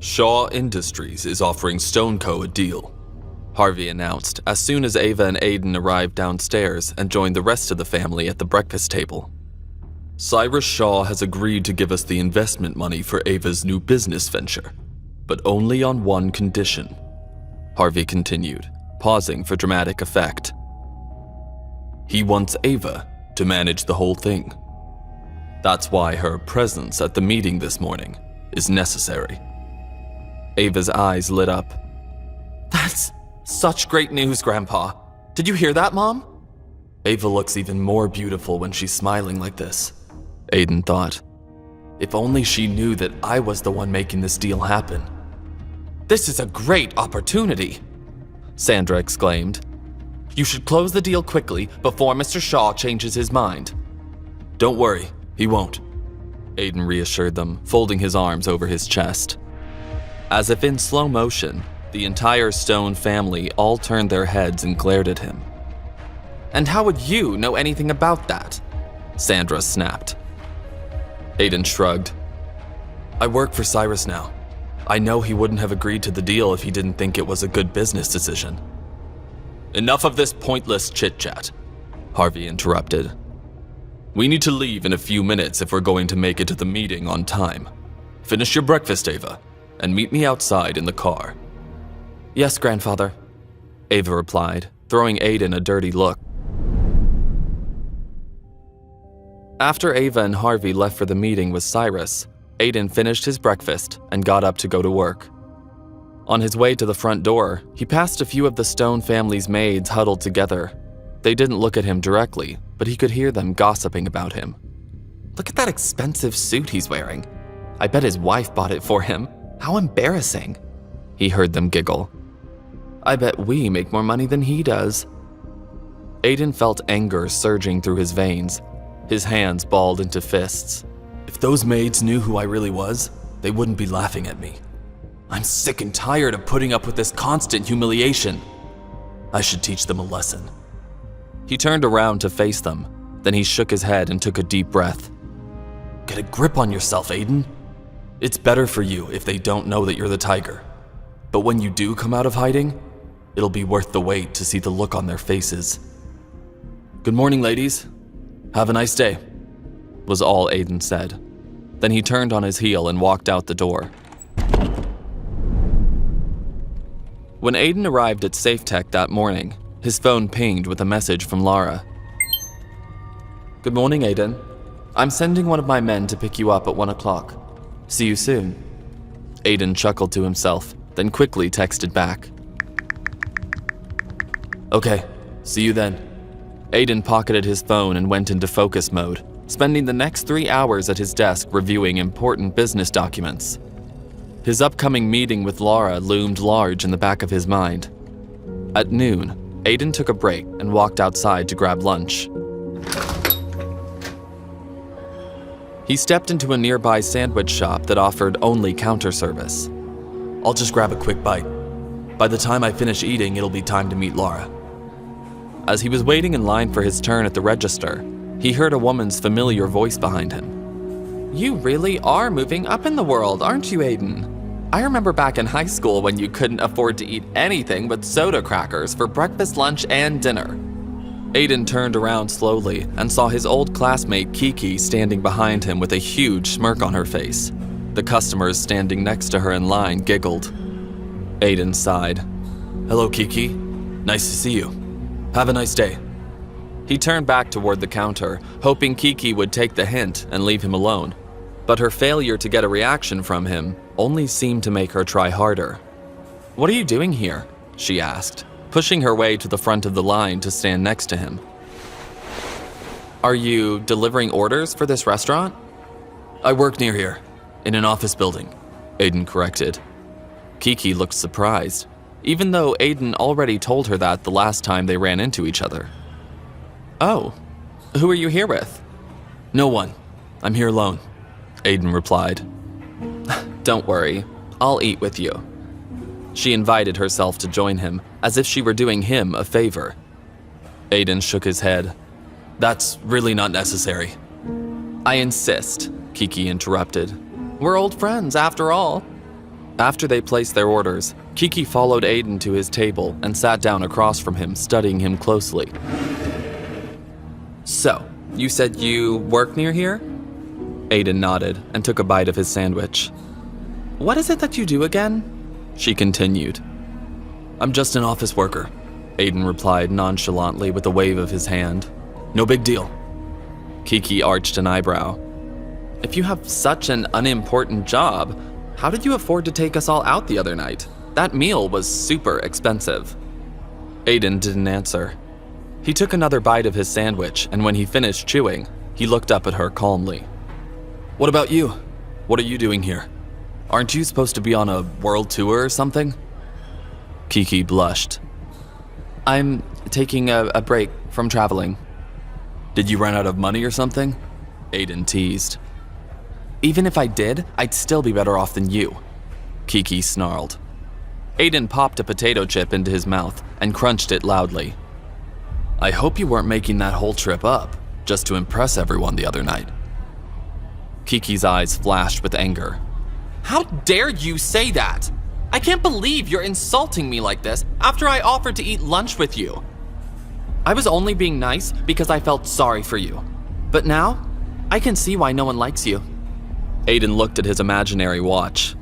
Shaw Industries is offering Stone Co. a deal, Harvey announced as soon as Ava and Aiden arrived downstairs and joined the rest of the family at the breakfast table. Cyrus Shaw has agreed to give us the investment money for Ava's new business venture, but only on one condition, Harvey continued, pausing for dramatic effect. He wants Ava to manage the whole thing. That's why her presence at the meeting this morning is necessary. Ava's eyes lit up. That's such great news, Grandpa. Did you hear that, Mom? Ava looks even more beautiful when she's smiling like this, Aiden thought. If only she knew that I was the one making this deal happen. This is a great opportunity, Sandra exclaimed. You should close the deal quickly before Mr. Shaw changes his mind. Don't worry, he won't, Aiden reassured them, folding his arms over his chest. As if in slow motion, the entire Stone family all turned their heads and glared at him. And how would you know anything about that? Sandra snapped. Aiden shrugged. I work for Cyrus now. I know he wouldn't have agreed to the deal if he didn't think it was a good business decision. Enough of this pointless chit-chat, Harvey interrupted. We need to leave in a few minutes if we're going to make it to the meeting on time. Finish your breakfast, Ava, and meet me outside in the car. Yes, Grandfather, Ava replied, throwing Aiden a dirty look. After Ava and Harvey left for the meeting with Cyrus, Aiden finished his breakfast and got up to go to work. On his way to the front door, he passed a few of the Stone family's maids huddled together. They didn't look at him directly, but he could hear them gossiping about him. Look at that expensive suit he's wearing. I bet his wife bought it for him. How embarrassing, he heard them giggle. I bet we make more money than he does. Aiden felt anger surging through his veins. His hands balled into fists. If those maids knew who I really was, they wouldn't be laughing at me. I'm sick and tired of putting up with this constant humiliation. I should teach them a lesson. He turned around to face them. Then he shook his head and took a deep breath. Get a grip on yourself, Aiden. It's better for you if they don't know that you're the tiger. But when you do come out of hiding, it'll be worth the wait to see the look on their faces. Good morning, ladies. Have a nice day, was all Aiden said. Then he turned on his heel and walked out the door. When Aiden arrived at SafeTech that morning, his phone pinged with a message from Lara. Good morning, Aiden. I'm sending one of my men to pick you up at 1 o'clock. See you soon. Aiden chuckled to himself, then quickly texted back. Okay, see you then. Aiden pocketed his phone and went into focus mode, spending the next 3 hours at his desk reviewing important business documents. His upcoming meeting with Lara loomed large in the back of his mind. At noon, Aiden took a break and walked outside to grab lunch. He stepped into a nearby sandwich shop that offered only counter service. I'll just grab a quick bite. By the time I finish eating, it'll be time to meet Lara. As he was waiting in line for his turn at the register, he heard a woman's familiar voice behind him. You really are moving up in the world, aren't you, Aiden? I remember back in high school when you couldn't afford to eat anything but soda crackers for breakfast, lunch, and dinner. Aiden turned around slowly and saw his old classmate Kiki standing behind him with a huge smirk on her face. The customers standing next to her in line giggled. Aiden sighed. Hello, Kiki. Nice to see you. Have a nice day. He turned back toward the counter, hoping Kiki would take the hint and leave him alone. But her failure to get a reaction from him only seemed to make her try harder. What are you doing here? She asked, pushing her way to the front of the line to stand next to him. Are you delivering orders for this restaurant? I work near here, in an office building, Aiden corrected. Kiki looked surprised, even though Aiden already told her that the last time they ran into each other. Oh, who are you here with? No one. I'm here alone, Aiden replied. Don't worry, I'll eat with you. She invited herself to join him, as if she were doing him a favor. Aiden shook his head. That's really not necessary. I insist, Kiki interrupted. We're old friends, after all. After they placed their orders, Kiki followed Aiden to his table and sat down across from him, studying him closely. So, you said you work near here? Aiden nodded and took a bite of his sandwich. What is it that you do again? She continued. I'm just an office worker, Aiden replied nonchalantly with a wave of his hand. No big deal. Kiki arched an eyebrow. If you have such an unimportant job, how did you afford to take us all out the other night? That meal was super expensive. Aiden didn't answer. He took another bite of his sandwich, and when he finished chewing, he looked up at her calmly. What about you? What are you doing here? Aren't you supposed to be on a world tour or something? Kiki blushed. I'm taking a break from traveling. Did you run out of money or something? Aiden teased. Even if I did, I'd still be better off than you, Kiki snarled. Aiden popped a potato chip into his mouth and crunched it loudly. I hope you weren't making that whole trip up just to impress everyone the other night. Kiki's eyes flashed with anger. How dare you say that? I can't believe you're insulting me like this after I offered to eat lunch with you. I was only being nice because I felt sorry for you. But now, I can see why no one likes you. Aiden looked at his imaginary watch.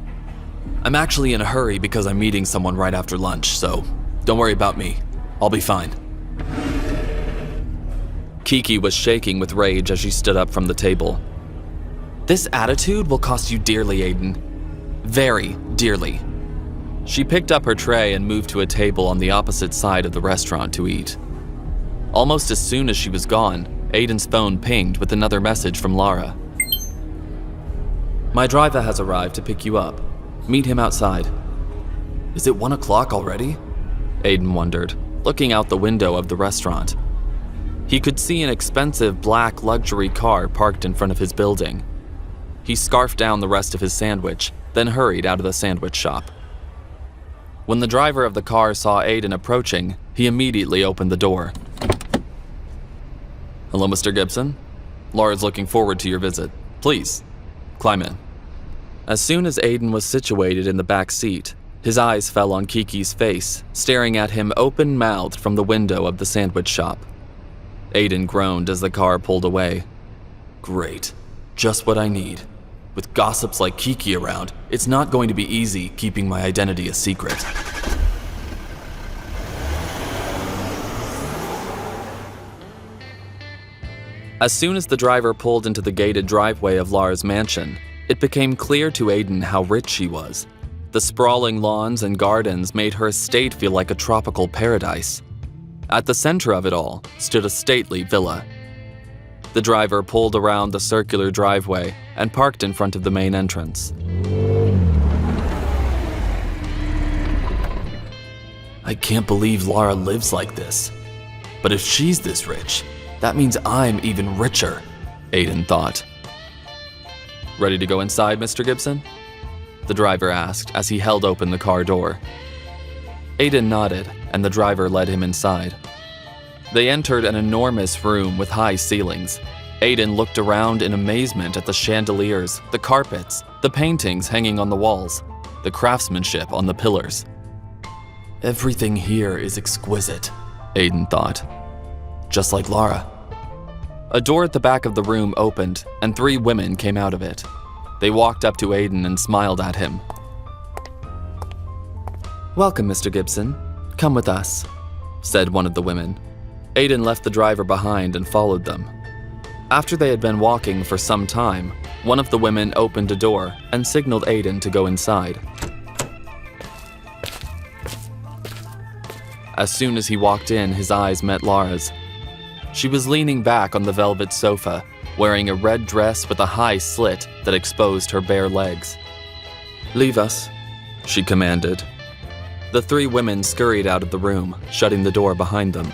I'm actually in a hurry because I'm meeting someone right after lunch, so don't worry about me. I'll be fine. Kiki was shaking with rage as she stood up from the table. This attitude will cost you dearly, Aiden. Very dearly. She picked up her tray and moved to a table on the opposite side of the restaurant to eat. Almost as soon as she was gone, Aiden's phone pinged with another message from Lara. My driver has arrived to pick you up. Meet him outside. Is it 1 o'clock already? Aiden wondered, looking out the window of the restaurant. He could see an expensive black luxury car parked in front of his building. He scarfed down the rest of his sandwich, then hurried out of the sandwich shop. When the driver of the car saw Aiden approaching, he immediately opened the door. Hello, Mr. Gibson. Lara's looking forward to your visit. Please, climb in. As soon as Aiden was situated in the back seat, his eyes fell on Kiki's face, staring at him open-mouthed from the window of the sandwich shop. Aiden groaned as the car pulled away. Great. Just what I need. With gossips like Kiki around, it's not going to be easy keeping my identity a secret. As soon as the driver pulled into the gated driveway of Lara's mansion, it became clear to Aiden how rich she was. The sprawling lawns and gardens made her estate feel like a tropical paradise. At the center of it all stood a stately villa. The driver pulled around the circular driveway and parked in front of the main entrance. I can't believe Lara lives like this. But if she's this rich, that means I'm even richer, Aiden thought. Ready to go inside, Mr. Gibson? The driver asked as he held open the car door. Aiden nodded, and the driver led him inside. They entered an enormous room with high ceilings. Aiden looked around in amazement at the chandeliers, the carpets, the paintings hanging on the walls, the craftsmanship on the pillars. Everything here is exquisite, Aiden thought. Just like Lara. A door at the back of the room opened, and 3 women came out of it. They walked up to Aiden and smiled at him. Welcome, Mr. Gibson. Come with us, said one of the women. Aiden left the driver behind and followed them. After they had been walking for some time, one of the women opened a door and signaled Aiden to go inside. As soon as he walked in, his eyes met Lara's. She was leaning back on the velvet sofa, wearing a red dress with a high slit that exposed her bare legs. Leave us, she commanded. The 3 women scurried out of the room, shutting the door behind them.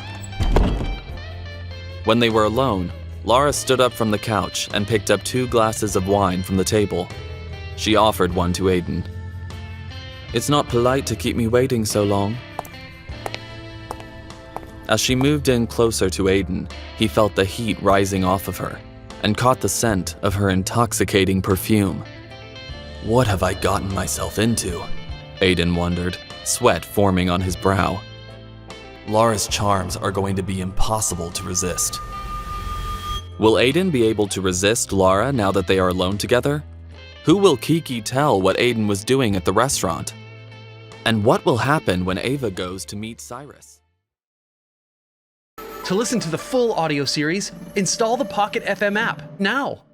When they were alone, Lara stood up from the couch and picked up 2 glasses of wine from the table. She offered one to Aiden. It's not polite to keep me waiting so long. As she moved in closer to Aiden, he felt the heat rising off of her and caught the scent of her intoxicating perfume. What have I gotten myself into? Aiden wondered, sweat forming on his brow. Lara's charms are going to be impossible to resist. Will Aiden be able to resist Lara now that they are alone together? Who will Kiki tell what Aiden was doing at the restaurant? And what will happen when Ava goes to meet Cyrus? To listen to the full audio series, install the Pocket FM app now.